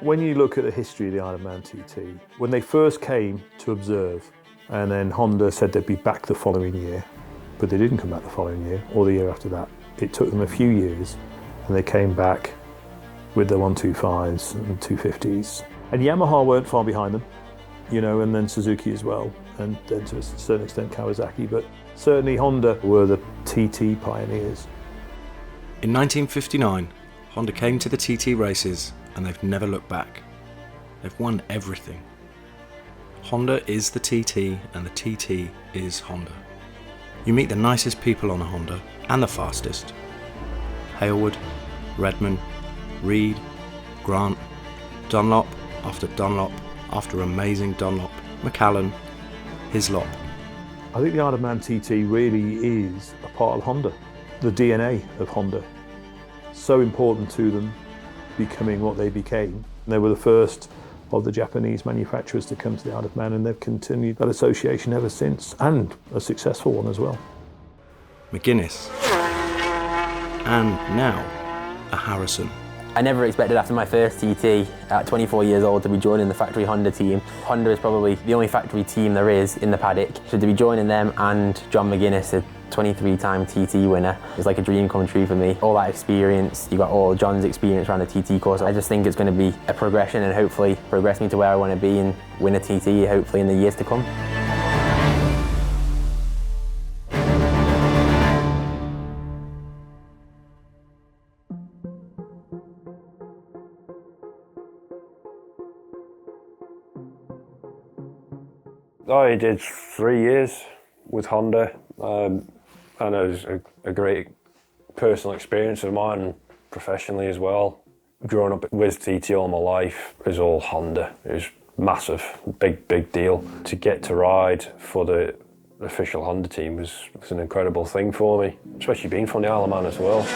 When you look at the history of the Isle of Man TT, when they first came to observe, and then Honda said they'd be back the following year, but they didn't come back the following year or the year after that. It took them a few years, and they came back with the 125s and 250s. And Yamaha weren't far behind them, you know, and then Suzuki as well, and then to a certain extent Kawasaki, but certainly Honda were the TT pioneers. In 1959, Honda came to the TT races and they've never looked back. They've won everything. Honda is the TT and the TT is Honda. You meet the nicest people on a Honda and the fastest. Hailwood, Redman, Reed, Grant, Dunlop after amazing Dunlop, Macallan, Hislop. I think the Isle of Man TT really is a part of Honda, the DNA of Honda. So important to them becoming what they became. They were the first of the Japanese manufacturers to come to the Isle of Man, and they've continued that association ever since, and a successful one as well. McGuinness, and now a Harrison. I never expected after my first TT at 24 years old to be joining the factory Honda team. Honda is probably the only factory team there is in the paddock, so to be joining them and John McGuinness, a 23-time TT winner, is like a dream come true for me. All that experience, you got all John's experience around the TT course. I just think it's going to be a progression and hopefully progress me to where I want to be and win a TT hopefully in the years to come. I did 3 years with Honda, and it was a great personal experience of mine, professionally as well. Growing up with TT all my life, it was all Honda. It was massive, big deal. To get to ride for the official Honda team was an incredible thing for me, especially being from the Isle of Man as well.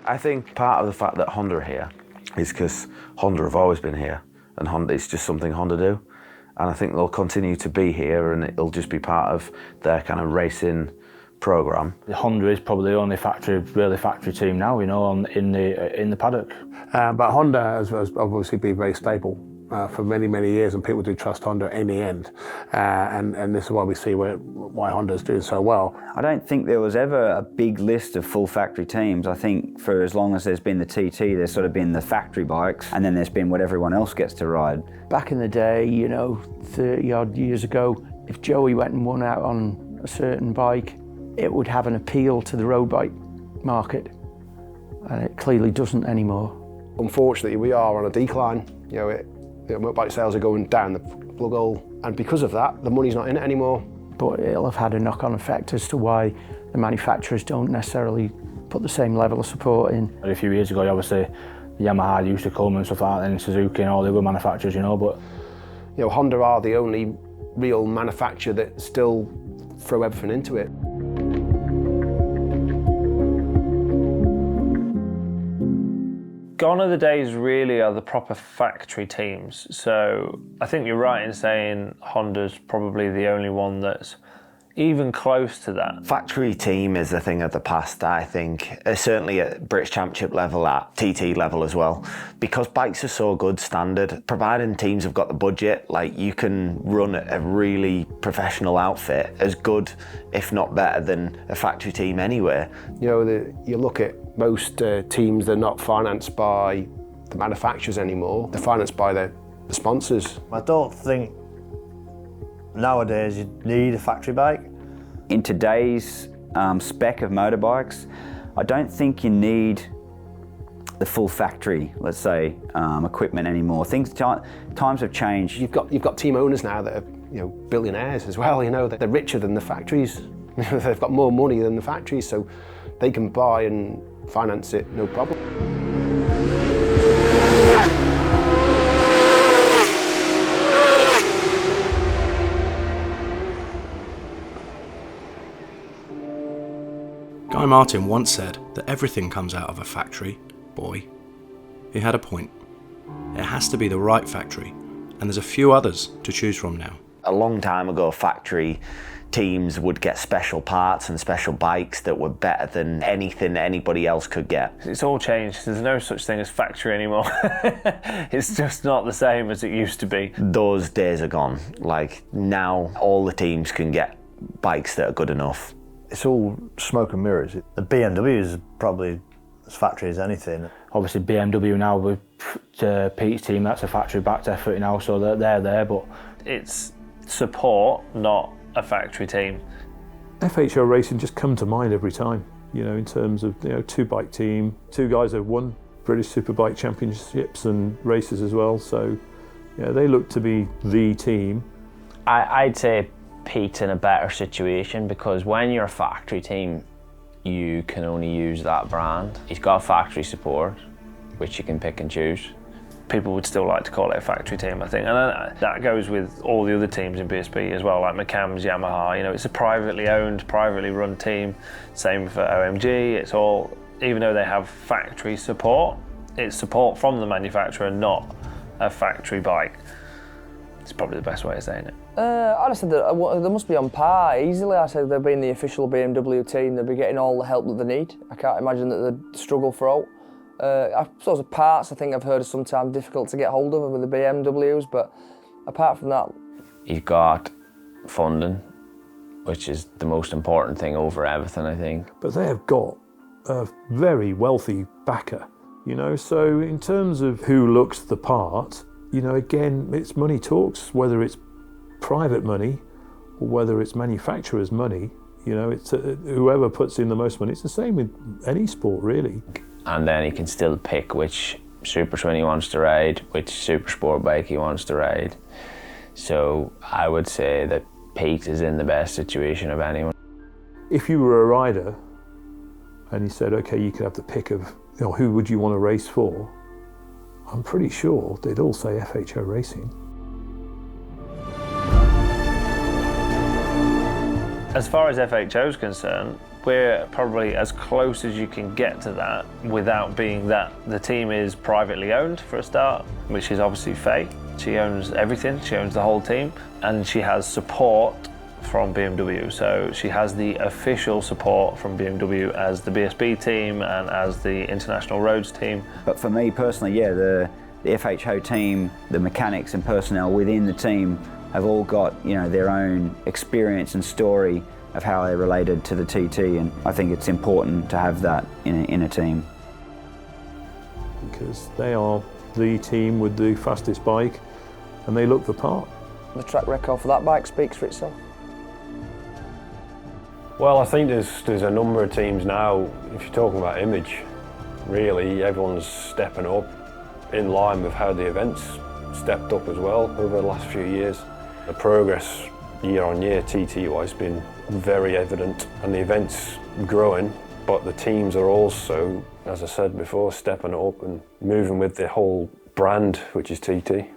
I think part of the fact that Honda are here is because Honda have always been here, and Honda, it's just something Honda do. And I think they'll continue to be here, and it'll just be part of their kind of racing program. Honda is probably the only really factory team now, you know, in the paddock. But Honda has obviously been very stable for many years, and people do trust Honda in the end. And this is why we see why Honda's doing so well. I don't think there was ever a big list of full factory teams. I think for as long as there's been the TT, there's sort of been the factory bikes, and then there's been what everyone else gets to ride. Back in the day, you know, 30 odd years ago, if Joey went and won out on a certain bike, it would have an appeal to the road bike market, and it clearly doesn't anymore. Unfortunately, we are on a decline. You know, motorbike sales are going down the plug hole, and because of that, the money's not in it anymore. But it'll have had a knock-on effect as to why the manufacturers don't necessarily put the same level of support in. A few years ago, obviously, Yamaha used to come and stuff like that, and Suzuki and all the other manufacturers, you know, but... You know, Honda are the only real manufacturer that still throw everything into it. Gone are the days really are the proper factory teams. So I think you're right in saying Honda's probably the only one that's even close to that. Factory team is a thing of the past, I think, certainly at British Championship level, at TT level as well. Because bikes are so good standard, providing teams have got the budget, like you can run a really professional outfit as good, if not better, than a factory team anywhere. You know, you look at most teams, they're not financed by the manufacturers anymore, they're financed by the sponsors. I don't think nowadays you need a factory bike. In today's spec of motorbikes, I don't think you need the full factory, let's say, equipment anymore. Times have changed. You've got team owners now that are, you know, billionaires as well. You know, they're richer than the factories. They've got more money than the factories, so they can buy and finance it, no problem. Guy Martin once said that everything comes out of a factory, boy. He had a point. It has to be the right factory, and there's a few others to choose from now. A long time ago, factory teams would get special parts and special bikes that were better than anything anybody else could get. It's all changed. There's no such thing as factory anymore. It's just not the same as it used to be. Those days are gone. Like, now all the teams can get bikes that are good enough. It's all smoke and mirrors. The BMW is probably as factory as anything. Obviously BMW now with Pete's team, that's a factory-backed effort now, so they're there, but... It's support, not a factory team. FHO racing just come to mind every time, in terms of, two-bike team, two guys that have won British Superbike Championships and races as well, so they look to be the team. I'd say Pete's in a better situation because when you're a factory team, you can only use that brand. He's got factory support, which you can pick and choose. People would still like to call it a factory team, I think, and that goes with all the other teams in BSB as well, like McCann's, Yamaha. It's a privately owned, privately run team. Same for OMG. It's all, even though they have factory support, it's support from the manufacturer, not a factory bike. It's probably the best way of saying it. I'd have said that they must be on par easily. I said they've been the official BMW team. They'll be getting all the help that they need. I can't imagine that they'd struggle for out. I suppose the parts, I think I've heard are sometimes difficult to get hold of with the BMWs, but apart from that... You've got funding, which is the most important thing over everything, I think. But they have got a very wealthy backer, so in terms of who looks the part, again, it's money talks, whether it's private money or whether it's manufacturers' money, it's whoever puts in the most money. It's the same with any sport, really. And then he can still pick which Super Twin he wants to ride, which Super Sport bike he wants to ride. So I would say that Pete is in the best situation of anyone. If you were a rider and you said, okay, you could have the pick of, who would you want to race for? I'm pretty sure they'd all say FHO Racing. As far as FHO is concerned, we're probably as close as you can get to that without being that. The team is privately owned for a start, which is obviously Faye. She owns everything, she owns the whole team, and she has support from BMW. So she has the official support from BMW as the BSB team and as the International Roads team. But for me personally, the FHO team, the mechanics and personnel within the team have all got their own experience and story of how they're related to the TT, and I think it's important to have that in a team. Because they are the team with the fastest bike and they look the part. The track record for that bike speaks for itself. Well, I think there's a number of teams now, if you're talking about image, really everyone's stepping up in line with how the events stepped up as well over the last few years. The progress year on year, TT-wise, has been very evident, and the event's growing, but the teams are also, as I said before, stepping up and moving with the whole brand, which is TT.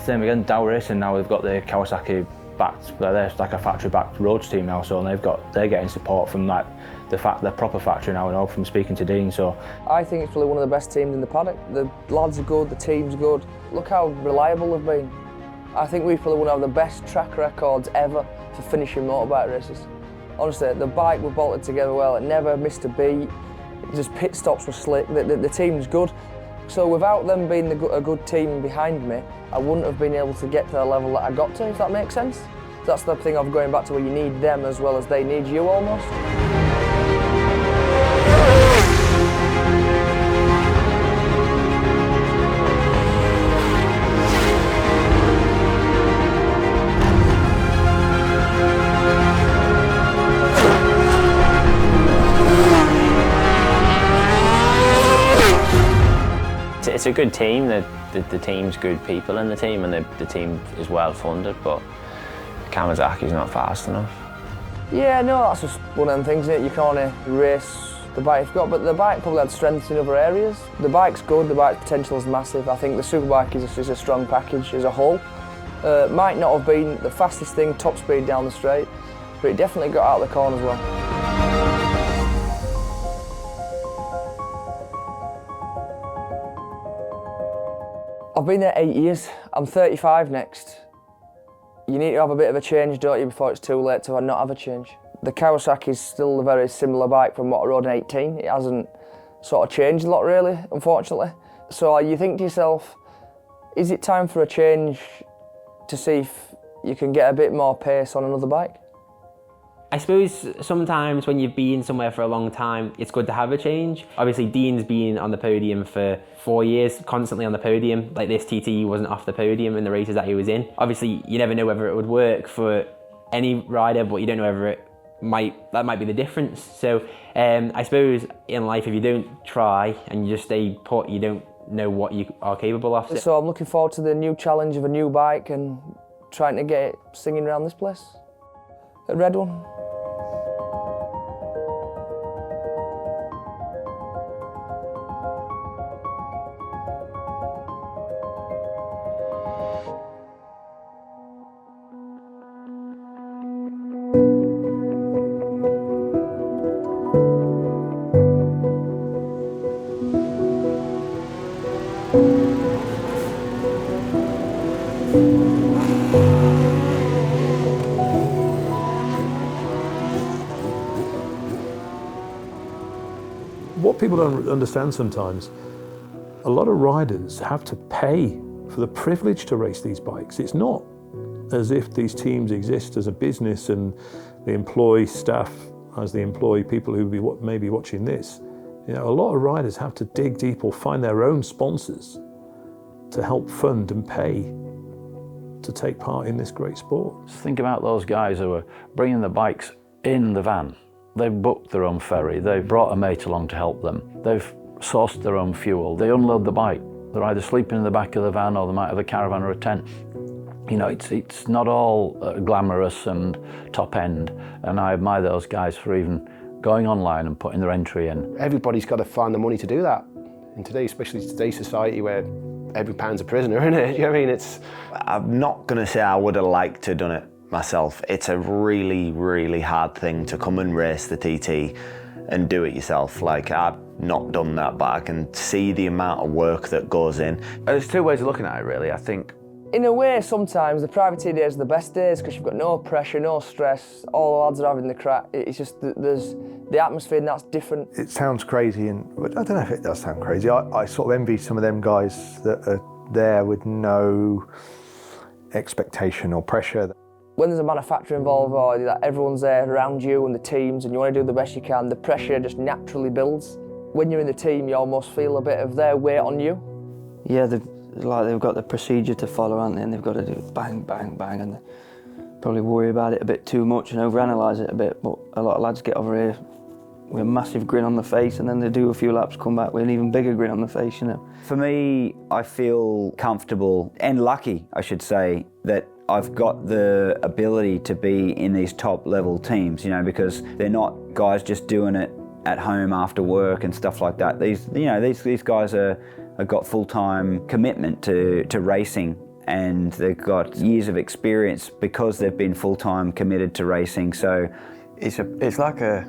Same again, Dow Racing now, they've got the Kawasaki backed, they're like a factory backed roads team now, so they're getting support from the proper factory now, from speaking to Dean. So I think it's probably one of the best teams in the paddock. The lads are good, the team's good. Look how reliable they've been. I think we've probably one of the best track records ever for finishing motorbike races. Honestly, the bike were bolted together well, it never missed a beat, just pit stops were slick, the team's good. So without them being a good team behind me, I wouldn't have been able to get to the level that I got to, if that makes sense. That's the thing of going back to where you need them as well as they need you almost. It's a good team, the team's good people in the team, and the team is well funded, but Kawasaki's not fast enough. Yeah, no, that's just one of them things, isn't it? You can only race the bike you've got, but the bike probably had strengths in other areas. The bike's good, the bike's potential is massive. I think the Superbike is a strong package as a whole. Might not have been the fastest thing, top speed down the straight, but it definitely got out of the corners well. I've been there 8 years. I'm 35 next. You need to have a bit of a change, don't you, before it's too late to not have a change. The Kawasaki is still a very similar bike from what I rode in 18. It hasn't sort of changed a lot really, unfortunately. So you think to yourself, is it time for a change to see if you can get a bit more pace on another bike? I suppose sometimes when you've been somewhere for a long time, it's good to have a change. Obviously, Dean's been on the podium for 4 years, constantly on the podium. Like this TT wasn't off the podium in the races that he was in. Obviously, you never know whether it would work for any rider, but you don't know whether that might be the difference. So I suppose in life, if you don't try and you just stay put, you don't know what you are capable of. So I'm looking forward to the new challenge of a new bike and trying to get it singing around this place. A red one. What people don't understand sometimes, a lot of riders have to pay for the privilege to race these bikes. It's not as if these teams exist as a business and they employ staff as they employ people who may be watching this. You know, a lot of riders have to dig deep or find their own sponsors to help fund and pay to take part in this great sport. Think about those guys who are bringing the bikes in the van. They've booked their own ferry, they've brought a mate along to help them, they've sourced their own fuel, they unload the bike, they're either sleeping in the back of the van or they might have a caravan or a tent. You know, it's not all glamorous and top end, and I admire those guys for even going online and putting their entry in. Everybody's got to find the money to do that in today, especially today's society where every pound's a prisoner, isn't it? You know what I mean? I'm not going to say I would have liked to have done it myself. It's a really, really hard thing to come and race the TT and do it yourself. Like, I've not done that, but I can see the amount of work that goes in. There's two ways of looking at it, really. I think in a way, sometimes the privateer days are the best days because you've got no pressure, no stress, all the lads are having the crack. It's just that there's the atmosphere and that's different. It sounds crazy, and I don't know if it does sound crazy. I sort of envy some of them guys that are there with no expectation or pressure. When there's a manufacturer involved or that everyone's there around you and the teams and you want to do the best you can, the pressure just naturally builds. When you're in the team, you almost feel a bit of their weight on you. Yeah, they've got the procedure to follow, aren't they? And they've got to do bang, bang, bang, and they probably worry about it a bit too much and overanalyse it a bit. But a lot of lads get over here with a massive grin on the face, and then they do a few laps, come back with an even bigger grin on the face, you know. For me, I feel comfortable and lucky, I should say, that I've got the ability to be in these top level teams, you know, because they're not guys just doing it at home after work and stuff like that. These guys have got full-time commitment to racing, and they've got years of experience because they've been full-time committed to racing. So it's like a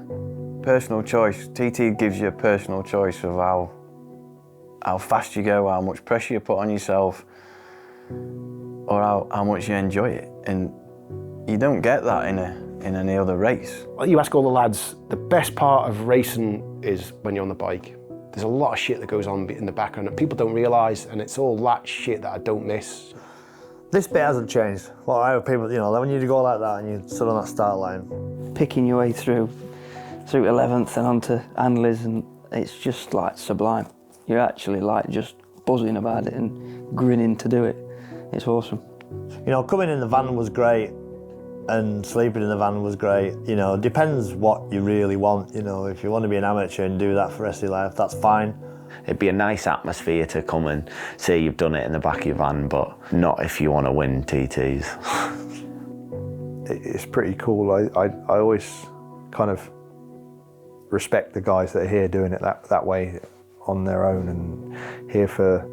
personal choice. TT gives you a personal choice of how fast you go, how much pressure you put on yourself, or how much you enjoy it. And you don't get that in any other race. You ask all the lads, the best part of racing is when you're on the bike. There's a lot of shit that goes on in the background that people don't realise, and it's all that shit that I don't miss. This bit hasn't changed. Well, I have people, you know, when you go like that and you sit on that start line. Picking your way through 11th and onto Anley's, and it's just like sublime. You're actually like just buzzing about it and grinning to do it. It's awesome. You know, coming in the van was great, and sleeping in the van was great. You know, depends what you really want. You know, if you want to be an amateur and do that for the rest of your life, that's fine. It'd be a nice atmosphere to come and say you've done it in the back of your van, but not if you want to win TTs. it's pretty cool. I always kind of respect the guys that are here doing it that way on their own and here for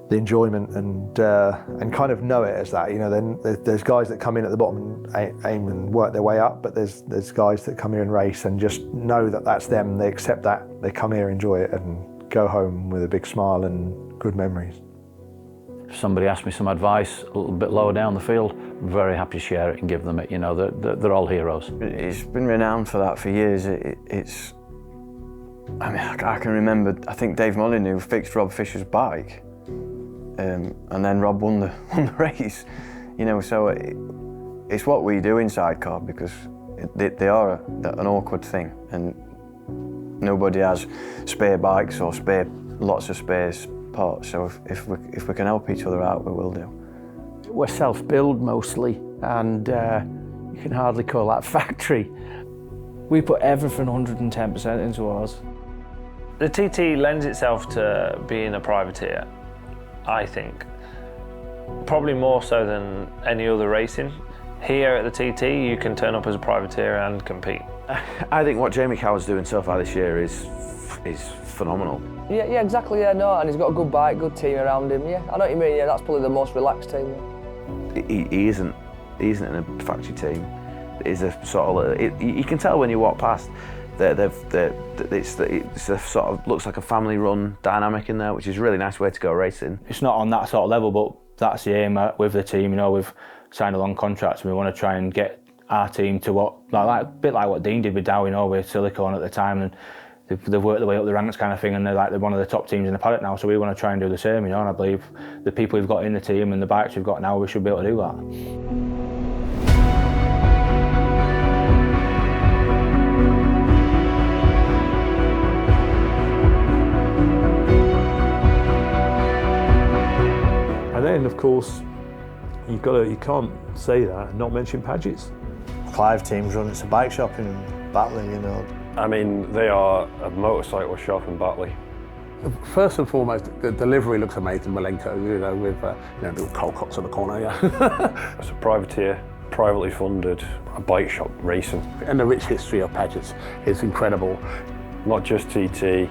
the enjoyment and kind of know it as that. You know, then there's guys that come in at the bottom and aim and work their way up, but there's guys that come here and race and just know that that's them. They accept that. They come here, enjoy it, and go home with a big smile and good memories. If somebody asks me some advice a little bit lower down the field, I'm very happy to share it and give them it. You know, they're all heroes. It's been renowned for that for years. It's. I mean, I can remember. I think Dave Molyneux fixed Rob Fisher's bike. And then Rob won the race, you know. So it's what we do in sidecar because they are an awkward thing, and nobody has spare bikes or lots of spare parts. So if we can help each other out, we will do. We're self-build mostly, and you can hardly call that factory. We put everything 110% into ours. The TT lends itself to being a privateer. I think. Probably more so than any other racing. Here at the TT, you can turn up as a privateer and compete. I think what Jamie Coward's doing so far this year is phenomenal. Yeah, exactly, yeah, no, and he's got a good bike, good team around him, yeah. I know what you mean, yeah, that's probably the most relaxed team. He isn't in a factory team. It's a sort of, you can tell when you walk past, it's a sort of looks like a family-run dynamic in there, which is a really nice way to go racing. It's not on that sort of level, but that's the aim with the team. You know, we've signed a long contract, and we want to try and get our team to what, a bit like what Dean did with Dow, you know, with Silicone at the time, and they've worked their way up the ranks kind of thing, and they're one of the top teams in the paddock now. So we want to try and do the same, you know. And I believe the people we've got in the team and the bikes we've got now, we should be able to do that. And then, of course, you can't say that and not mention Padgett's. Clive team's run, it's a bike shop in Batley, you know. I mean, they are a motorcycle shop in Batley. First and foremost, the delivery looks amazing, Malenko, you know, with little coal cots in the corner, yeah. It's a privateer, privately funded, a bike shop racing. And the rich history of Padgett's is incredible. Not just TT,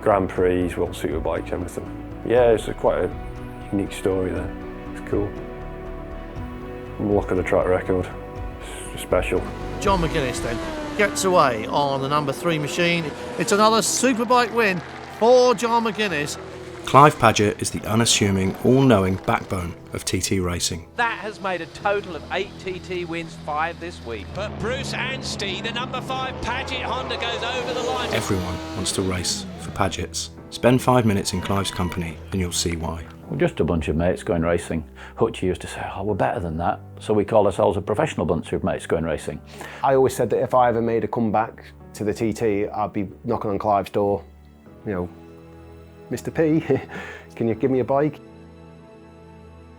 Grand Prix, World Superbikes, everything. Yeah, it's quite a unique story there. It's cool. Look at the track record, it's special. John McGuinness then gets away on the number 3 machine. It's another Superbike win for John McGuinness. Clive Padgett is the unassuming, all-knowing backbone of TT racing. That has made a total of 8 TT wins, 5 this week. But Bruce Anstey, the number 5 Padgett Honda, goes over the line. Everyone wants to race for Padgett's. Spend 5 minutes in Clive's company and you'll see why. We're just a bunch of mates going racing. Hutch used to say, oh, we're better than that. So we call ourselves a professional bunch of mates going racing. I always said that if I ever made a comeback to the TT, I'd be knocking on Clive's door, you know, Mr. P, can you give me a bike?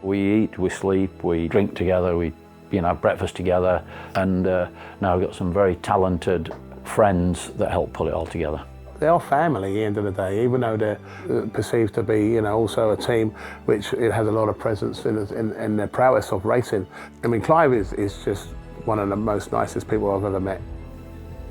We eat, we sleep, we drink together, we have breakfast together, and now we've got some very talented friends that help pull it all together. They are family at the end of the day, even though they're perceived to be, you know, also a team which it has a lot of presence in their prowess of racing. I mean, Clive is just one of the most nicest people I've ever met.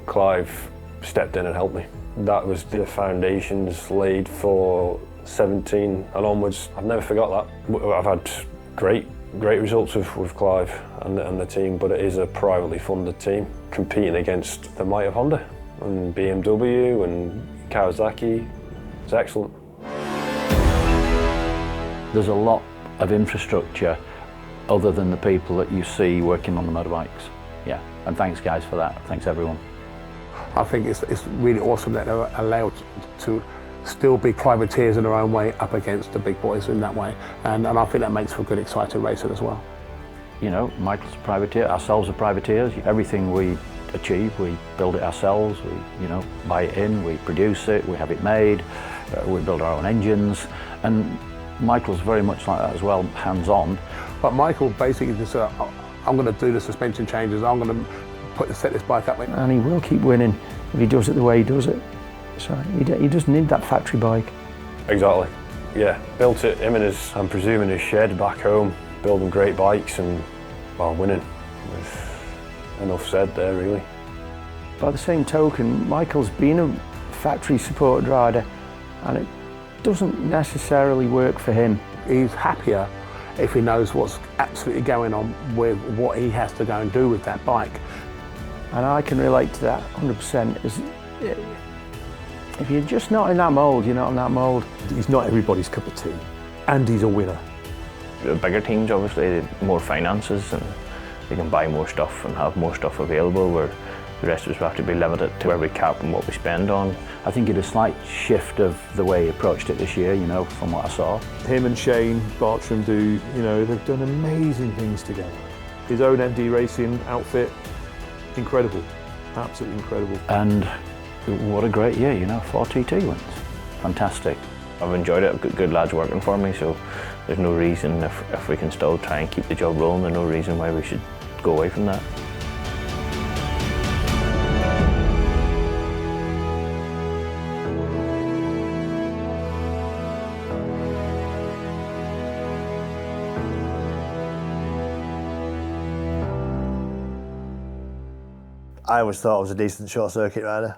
Clive stepped in and helped me. That was the foundations laid for 17 and onwards. I've never forgot that. I've had great results with Clive and the team, but it is a privately funded team competing against the might of Honda and BMW and Kawasaki. It's excellent. There's a lot of infrastructure other than the people that you see working on the motorbikes. Yeah, and thanks guys for that. Thanks everyone. I think it's really awesome that they're allowed to still be privateers in their own way up against the big boys in that way. And I think that makes for good, exciting racing as well. You know, Michael's a privateer, ourselves are privateers. Everything we achieve, we build it ourselves, we buy it in, we produce it, we have it made, we build our own engines. And Michael's very much like that as well, hands-on. But Michael basically just said, I'm going to do the suspension changes, I'm going to set this bike up. And he will keep winning if he does it the way he does it. So he doesn't need that factory bike. Exactly, yeah. Built it, him in his, I'm presuming, his shed back home, building great bikes and, well, winning. Enough said there, really. By the same token, Michael's been a factory supported rider and it doesn't necessarily work for him. He's happier if he knows what's absolutely going on with what he has to go and do with that bike. And I can relate to that 100%. If you're just not in that mould, you're not in that mould. He's not everybody's cup of tea, and he's a winner. The bigger teams, obviously, more finances and they can buy more stuff and have more stuff available, where the rest of us will have to be limited to where we cap and what we spend on. I think it a slight shift of the way he approached it this year, you know, from what I saw. Him and Shane Bartram do, you know, they've done amazing things together. His own MD Racing outfit, incredible, absolutely incredible. And what a great year, you know, 4 TT wins. Fantastic. I've enjoyed it, I've got good lads working for me, so there's no reason, if we can still try and keep the job rolling, there's no reason why we should go away from that. I always thought I was a decent short circuit rider.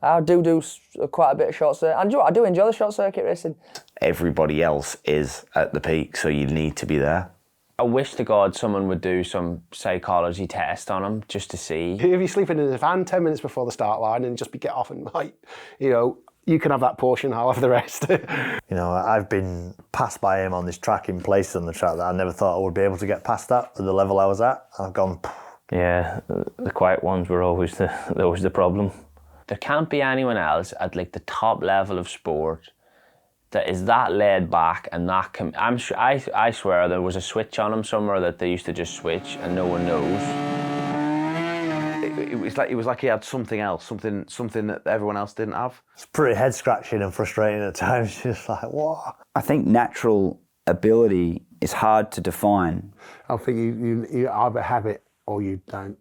I do quite a bit of short circuit. And I do enjoy the short circuit racing. Everybody else is at the peak, so you need to be there. I wish to God someone would do some psychology test on him just to see. If you're sleeping in the van 10 minutes before the start line and just get off and might, you know, you can have that portion, I'll have the rest. You know, I've been passed by him on this track in places on the track that I never thought I would be able to get past at the level I was at. I've gone. Yeah, the quiet ones were always the problem. There can't be anyone else at like the top level of sport that is that laid back and that. I swear there was a switch on him somewhere that they used to just switch and no one knows. It was like he had something else, something that everyone else didn't have. It's pretty head scratching and frustrating at times. Just like, what? I think natural ability is hard to define. I think you either have it or you don't.